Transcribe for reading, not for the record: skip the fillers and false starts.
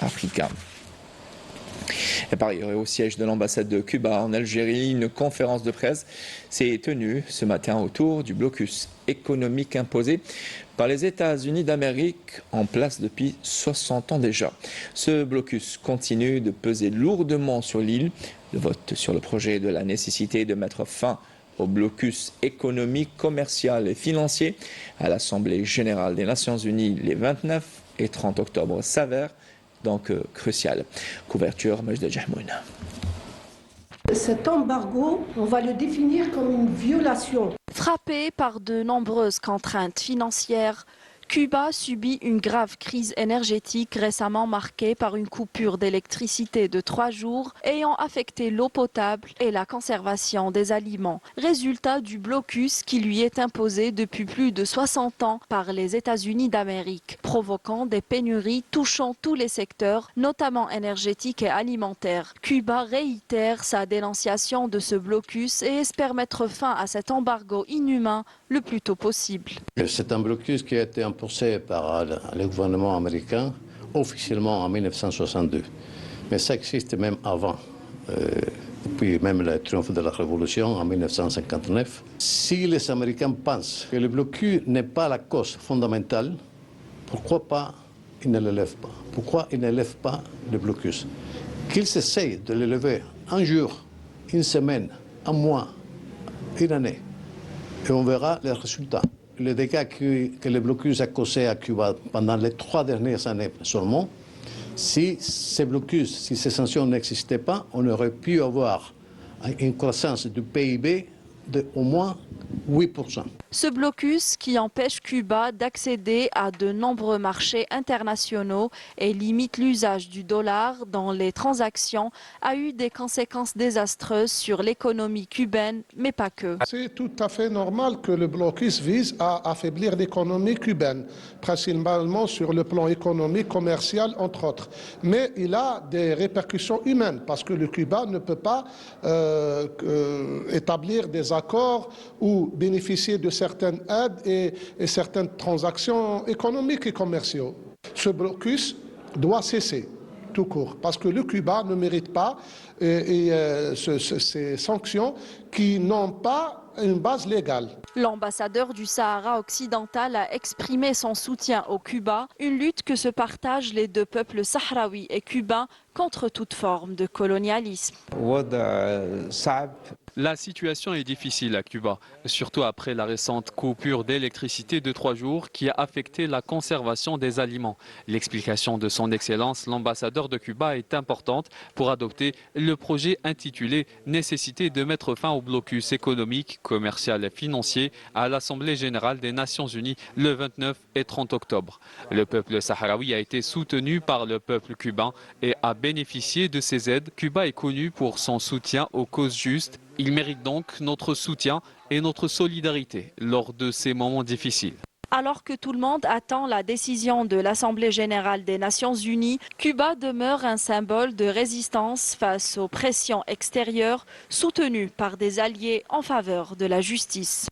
africain. Et par ailleurs, au siège de l'ambassade de Cuba en Algérie, une conférence de presse s'est tenue ce matin autour du blocus économique imposé par les États-Unis d'Amérique en place depuis 60 ans déjà. Ce blocus continue de peser lourdement sur l'île. Le vote sur le projet de la nécessité de mettre fin au blocus économique, commercial et financier à l'Assemblée générale des Nations unies les 29 et 30 octobre s'avère donc crucial. Couverture, Majda Jahmoun. Cet embargo, on va le définir comme une violation. Frappé par de nombreuses contraintes financières, Cuba subit une grave crise énergétique récemment marquée par une coupure d'électricité de 3 jours ayant affecté l'eau potable et la conservation des aliments. Résultat du blocus qui lui est imposé depuis plus de 60 ans par les États-Unis d'Amérique, provoquant des pénuries touchant tous les secteurs, notamment énergétiques et alimentaires. Cuba réitère sa dénonciation de ce blocus et espère mettre fin à cet embargo inhumain le plus tôt possible. C'est un blocus qui a été imposé par le gouvernement américain officiellement en 1962. Mais ça existe même avant, depuis même le triomphe de la Révolution en 1959. Si les Américains pensent que le blocus n'est pas la cause fondamentale, pourquoi pas ils ne l'élèvent pas? Pourquoi ils n'élèvent pas le blocus? Qu'ils essayent de l'élever un jour, une semaine, un mois, une année. Et on verra les résultats. Les dégâts que le blocus a causés à Cuba pendant les 3 dernières années seulement, si ces blocus, si ces sanctions n'existaient pas, on aurait pu avoir une croissance du PIB d'au moins 8%. Ce blocus qui empêche Cuba d'accéder à de nombreux marchés internationaux et limite l'usage du dollar dans les transactions a eu des conséquences désastreuses sur l'économie cubaine, mais pas que. C'est tout à fait normal que le blocus vise à affaiblir l'économie cubaine, principalement sur le plan économique, commercial, entre autres. Mais il a des répercussions humaines parce que le Cuba ne peut pas établir des accords ou bénéficier de certaines aides et certaines transactions économiques et commerciaux. Ce blocus doit cesser tout court, parce que le Cuba ne mérite pas ces sanctions qui n'ont pas une base légale. L'ambassadeur du Sahara occidental a exprimé son soutien au Cuba, une lutte que se partagent les deux peuples sahraouis et cubains contre toute forme de colonialisme. La situation est difficile à Cuba, surtout après la récente coupure d'électricité de 3 jours qui a affecté la conservation des aliments. L'explication de son Excellence, l'ambassadeur de Cuba, est importante pour adopter le projet intitulé « Nécessité de mettre fin au blocus économique, commercial et financier » à l'Assemblée générale des Nations unies le 29 et 30 octobre. Le peuple sahraoui a été soutenu par le peuple cubain et a bénéficié de ces aides. Cuba est connu pour son soutien aux causes justes. Il mérite donc notre soutien et notre solidarité lors de ces moments difficiles. Alors que tout le monde attend la décision de l'Assemblée générale des Nations unies, Cuba demeure un symbole de résistance face aux pressions extérieures soutenues par des alliés en faveur de la justice.